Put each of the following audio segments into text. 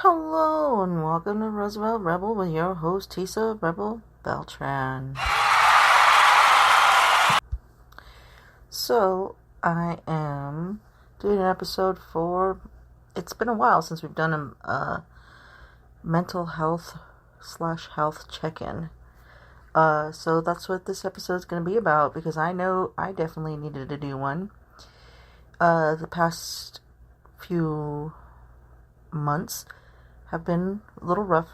Hello and welcome to Roosevelt Rebel with your host Tisa Rebel Beltran. So I am doing an episode for. It's been a while since we've done a mental health/health check-in. So that's what this episode is going to be about because I know I definitely needed to do one. The past few months have been a little rough,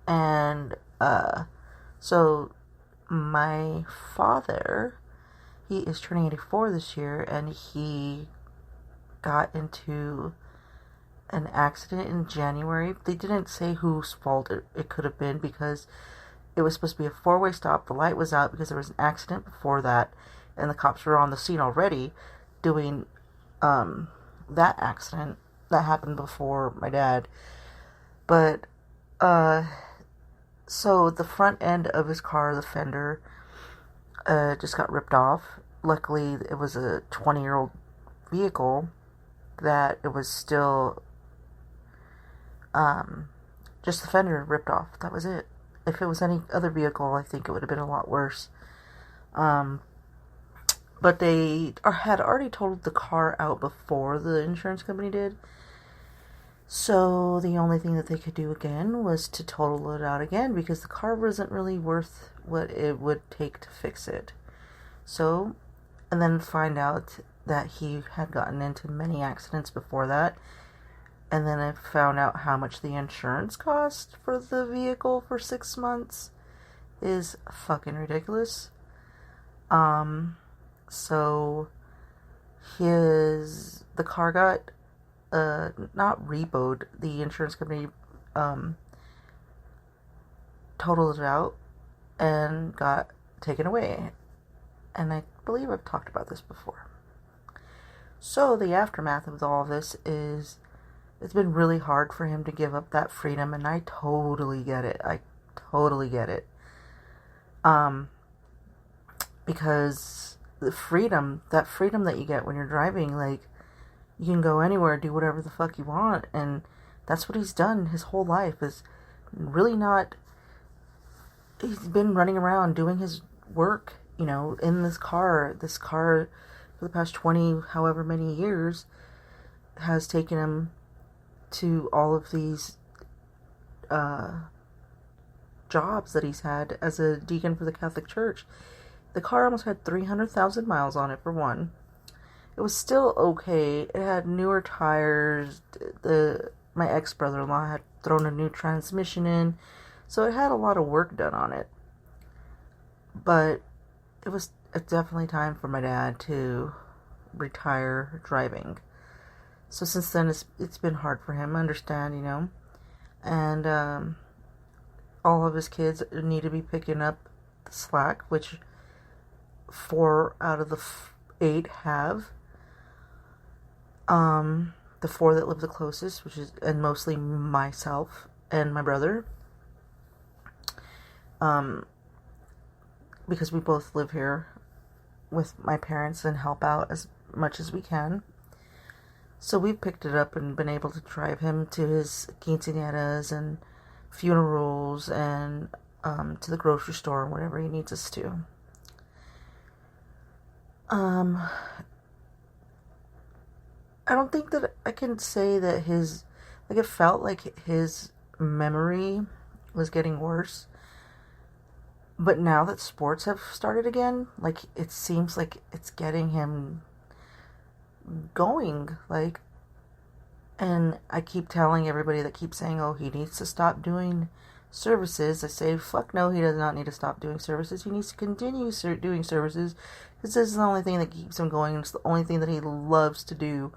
and so my father, he is turning 84 this year, and he got into an accident in January. They didn't say whose fault it could have been because it was supposed to be a four-way stop. The light was out because there was an accident before that, and the cops were on the scene already doing that accident that happened before my dad. But so the front end of his car, the fender, just got ripped off. Luckily, it was a 20-year-old vehicle that it was still just the fender ripped off. That was it. If it was any other vehicle, I think it would have been a lot worse. But they had already totaled the car out before the insurance company did. So the only thing that they could do again was to total it out again because the car wasn't really worth what it would take to fix it. So, and then find out that he had gotten into many accidents before that. And then I found out how much the insurance cost for the vehicle for 6 months is fucking ridiculous. So the car got not repoed. The insurance company totaled it out and got taken away. And I believe I've talked about this before. So the aftermath of all of this is it's been really hard for him to give up that freedom, and I totally get it. Because the freedom that you get when you're driving, like, you can go anywhere, do whatever the fuck you want, and that's what he's done his whole life, is really not, he's been running around doing his work, in this car for the past 20, however many years, has taken him to all of these, jobs that he's had as a deacon for the Catholic Church. The car almost had 300,000 miles on it, for one. It was still okay. It had newer tires. My ex-brother-in-law had thrown a new transmission in, so it had a lot of work done on it. But it's definitely time for my dad to retire driving. So since then, it's been hard for him. I understand, and all of his kids need to be picking up the slack, which 4 out of the 8 have. The 4 that live the closest, and mostly myself and my brother. Because we both live here with my parents and help out as much as we can. So we've picked it up and been able to drive him to his quinceañeras and funerals and to the grocery store and whatever he needs us to. I don't think that I can say that it felt like his memory was getting worse. But now that sports have started again, it seems like it's getting him going, and I keep telling everybody that keeps saying, oh, he needs to stop doing services. I say, fuck no, he does not need to stop doing services. He needs to continue doing services, because this is the only thing that keeps him going. It's the only thing that he loves to do,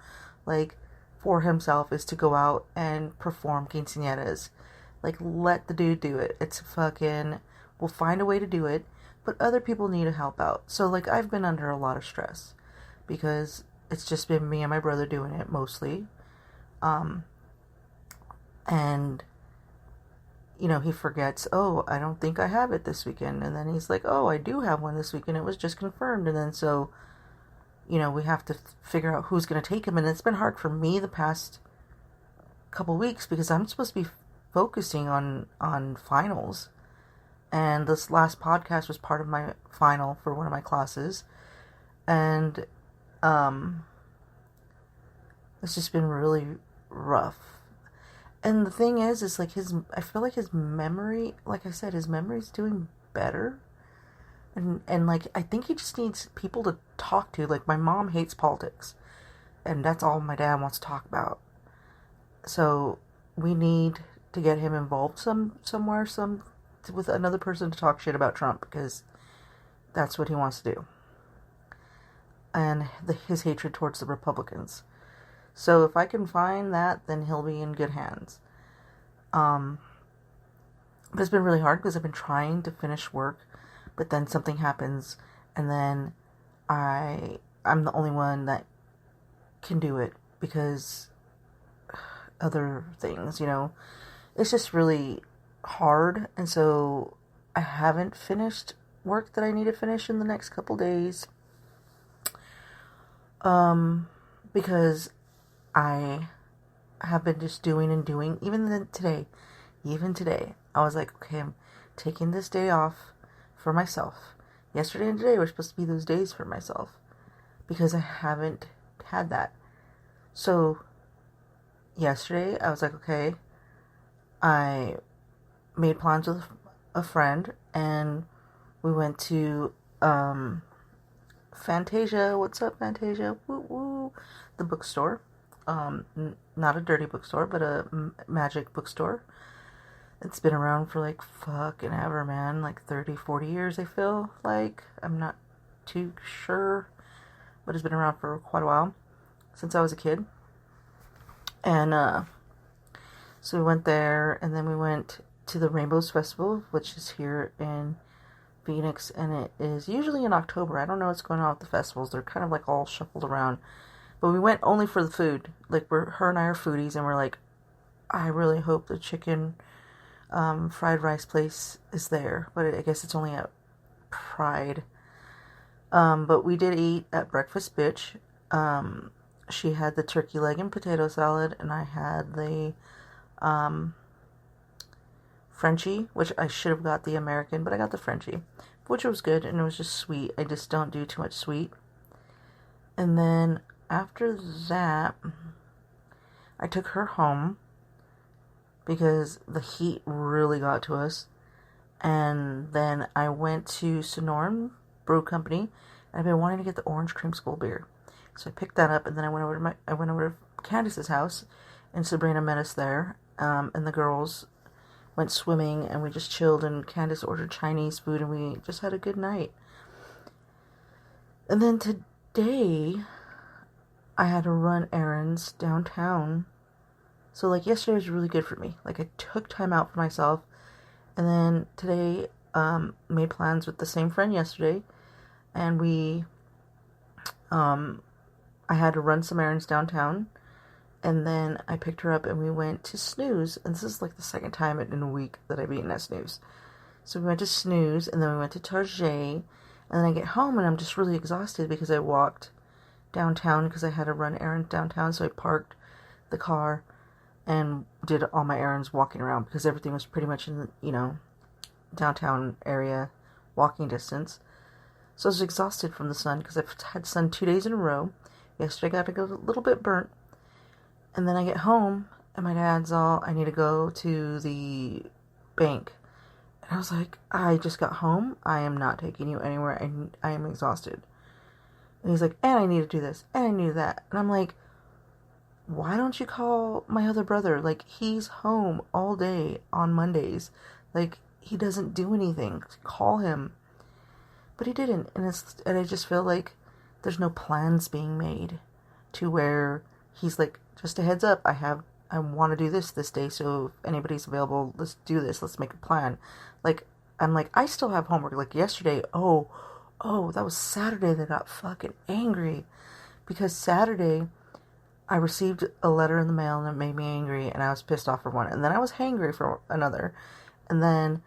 for himself, is to go out and perform quinceañeras. Let the dude do it. It's fucking, we'll find a way to do it, but other people need to help out. So, I've been under a lot of stress, because it's just been me and my brother doing it, mostly. And he forgets, oh, I don't think I have it this weekend. And then he's like, oh, I do have one this weekend. It was just confirmed. And then so, we have to figure out who's going to take him. And it's been hard for me the past couple weeks because I'm supposed to be focusing on finals. And this last podcast was part of my final for one of my classes. And it's just been really rough. And the thing is like I feel like his memory, like I said, his memory's doing better. And like, I think he just needs people to talk to. Like, my mom hates politics. And that's all my dad wants to talk about. So, we need to get him involved somewhere with another person to talk shit about Trump. Because that's what he wants to do. And his hatred towards the Republicans. So, if I can find that, then he'll be in good hands. But it's been really hard because I've been trying to finish work. But then something happens, and then I'm the only one that can do it because other things, It's just really hard, and so I haven't finished work that I need to finish in the next couple days. Because I have been just doing and doing. Even today, I was like, okay, I'm taking this day off for myself. Yesterday and today were supposed to be those days for myself because I haven't had that. So yesterday I was like, okay, I made plans with a friend and we went to Fantasia. What's up, Fantasia? Woo woo. The bookstore. Not a dirty bookstore, but a magic bookstore. It's been around for like fucking ever, man. Like 30, 40 years, I feel like. I'm not too sure. But it's been around for quite a while. Since I was a kid. And, so we went there. And then we went to the Rainbows Festival, which is here in Phoenix. And it is usually in October. I don't know what's going on with the festivals. They're kind of like all shuffled around. But we went only for the food. Like, her and I are foodies. And we're like, I really hope the chicken fried rice place is there, but I guess it's only at Pride. But we did eat at Breakfast Bitch. She had the turkey leg and potato salad, and I had the Frenchie, which I should have got the American, but I got the Frenchie, which was good, and it was just sweet. I just don't do too much sweet. And then after that, I took her home because the heat really got to us. And then I went to Sonoran Brew Company, and I've been wanting to get the orange creamsicle beer. So I picked that up, and then I went over to Candace's house, and Sabrina met us there. And the girls went swimming, and we just chilled, and Candace ordered Chinese food, and we just had a good night. And then today, I had to run errands downtown. So, like, yesterday was really good for me. Like, I took time out for myself. And then today, made plans with the same friend yesterday. And I had to run some errands downtown. And then I picked her up and we went to Snooze. And this is, like, the second time in a week that I've eaten at Snooze. So we went to Snooze, and then we went to Target. And then I get home, and I'm just really exhausted because I walked downtown because I had to run errands downtown. So I parked the car and did all my errands walking around because everything was pretty much in the, downtown area, walking distance. So I was exhausted from the sun because I've had sun 2 days in a row. Yesterday I got a little bit burnt. And then I get home and my dad's all, I need to go to the bank. And I was like, I just got home. I am not taking you anywhere. I am exhausted. And he's like, and I need to do this, and I need that. And I'm like, why don't you call my other brother? Like, he's home all day on Mondays. Like, he doesn't do anything. Call him. But he didn't. And I just feel like there's no plans being made to where he's like, just a heads up, I want to do this day, so if anybody's available, let's do this. Let's make a plan. Like, I'm like, I still have homework. Like, yesterday, oh, that was Saturday that I got fucking angry. Because Saturday, I received a letter in the mail and it made me angry, and I was pissed off for one. And then I was hangry for another. And then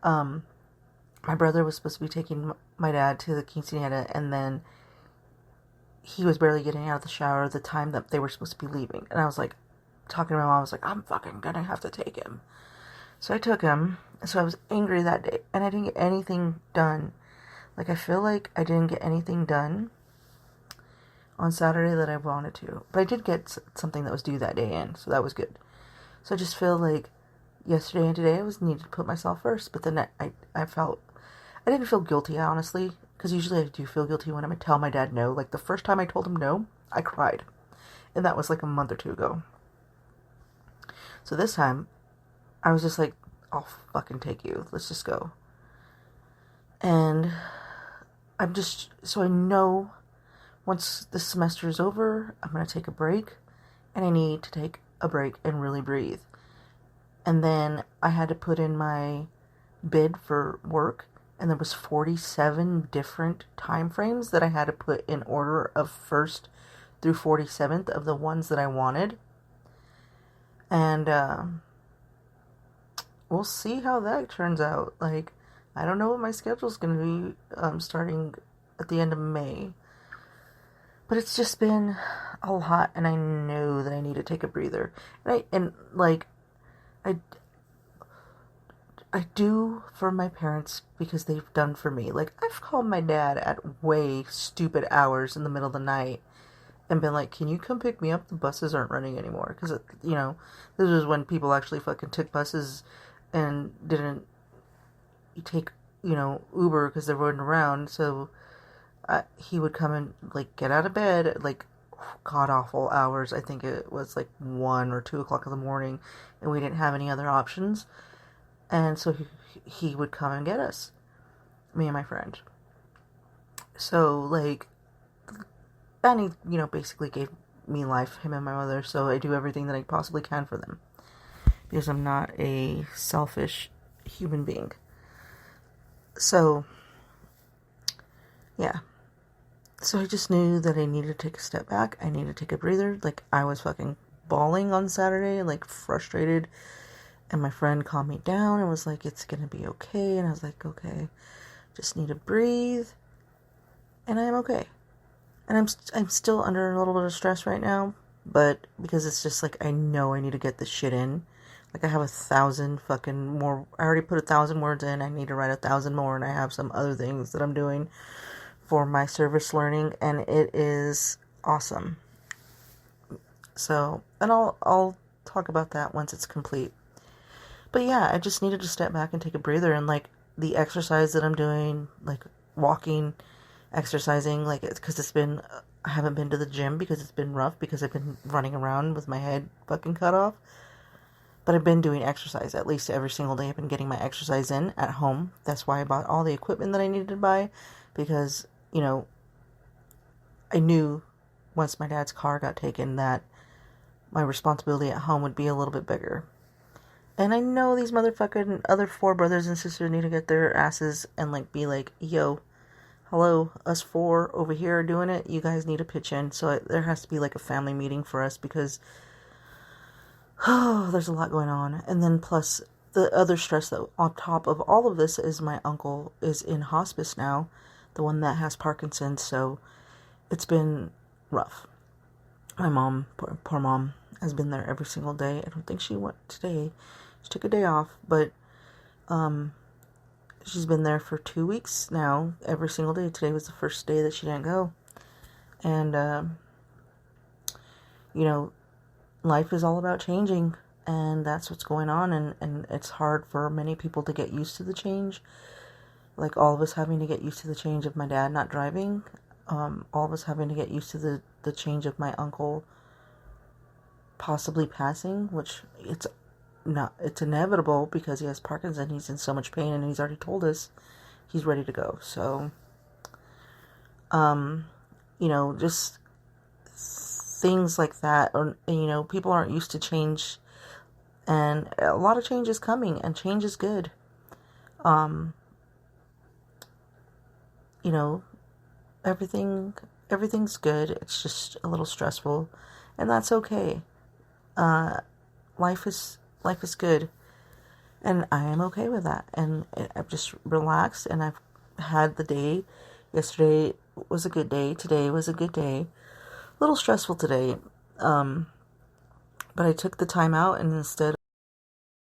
my brother was supposed to be taking my dad to the quinceañera, and then he was barely getting out of the shower at the time that they were supposed to be leaving. And I was like, talking to my mom. I was like, I'm fucking gonna have to take him. So I took him. So I was angry that day, and I didn't get anything done. Like, I feel like I didn't get anything done on Saturday that I wanted to. But I did get something that was due that day in, so that was good. So I just feel like yesterday and today I was needed to put myself first. But then I didn't feel guilty, honestly, because usually I do feel guilty when I tell my dad no. Like, the first time I told him no, I cried. And that was like a month or two ago. So this time, I was just like, I'll fucking take you. Let's just go. And so I know once this semester is over, I'm going to take a break. And I need to take a break and really breathe. And then I had to put in my bid for work. And there was 47 different time frames that I had to put in order of 1st through 47th of the ones that I wanted. And we'll see how that turns out. Like, I don't know what my schedule's going to be starting at the end of May. But it's just been a lot, and I know that I need to take a breather. I do for my parents because they've done for me. Like, I've called my dad at way stupid hours in the middle of the night and been like, can you come pick me up? The buses aren't running anymore. Because, this was when people actually fucking took buses and didn't take, Uber because they weren't around. So he would come and, like, get out of bed at, like, god-awful hours. I think it was, like, 1 or 2 o'clock in the morning, and we didn't have any other options. And so he would come and get us, me and my friend. So, like, Benny, basically gave me life, him and my mother, so I do everything that I possibly can for them. Because I'm not a selfish human being. So, yeah. So I just knew that I needed to take a step back. I needed to take a breather. Like, I was fucking bawling on Saturday, like, frustrated. And my friend calmed me down and was like, it's going to be okay. And I was like, okay, just need to breathe. And I am okay. And I'm still under a little bit of stress right now. But because it's just like, I know I need to get this shit in. Like, I have 1,000 fucking more. I already put 1,000 words in. I need to write 1,000 more. And I have some other things that I'm doing for my service learning. And it is awesome. So, and I'll talk about that once it's complete. But yeah, I just needed to step back and take a breather, and like the exercise that I'm doing, like walking, exercising, like because I haven't been to the gym because it's been rough because I've been running around with my head fucking cut off. But I've been doing exercise at least every single day. I've been getting my exercise in at home. That's why I bought all the equipment that I needed to buy because, I knew once my dad's car got taken that my responsibility at home would be a little bit bigger. And I know these motherfucking other 4 brothers and sisters need to get their asses and, like, be like, yo, hello, us 4 over here are doing it. You guys need to pitch in. So there has to be, like, a family meeting for us because, there's a lot going on. And then plus the other stress that on top of all of this is my uncle is in hospice now, the one that has Parkinson's. So it's been rough. My mom, poor mom, has been there every single day. I don't think she went today. She took a day off, but she's been there for 2 weeks now, every single day. Today was the first day that she didn't go. And, life is all about changing, and that's what's going on, and it's hard for many people to get used to the change. Like, all of us having to get used to the change of my dad not driving, all of us having to get used to the change of my uncle possibly passing, which it's inevitable because he has Parkinson's, he's in so much pain, and he's already told us he's ready to go. So, just things like that, or, people aren't used to change, and a lot of change is coming, and change is good. Everything's good. It's just a little stressful, and that's okay. Life is good, and I am okay with that. And I've just relaxed, and I've had the day. Yesterday was a good day. Today was a good day. A little stressful today, But I took the time out, and instead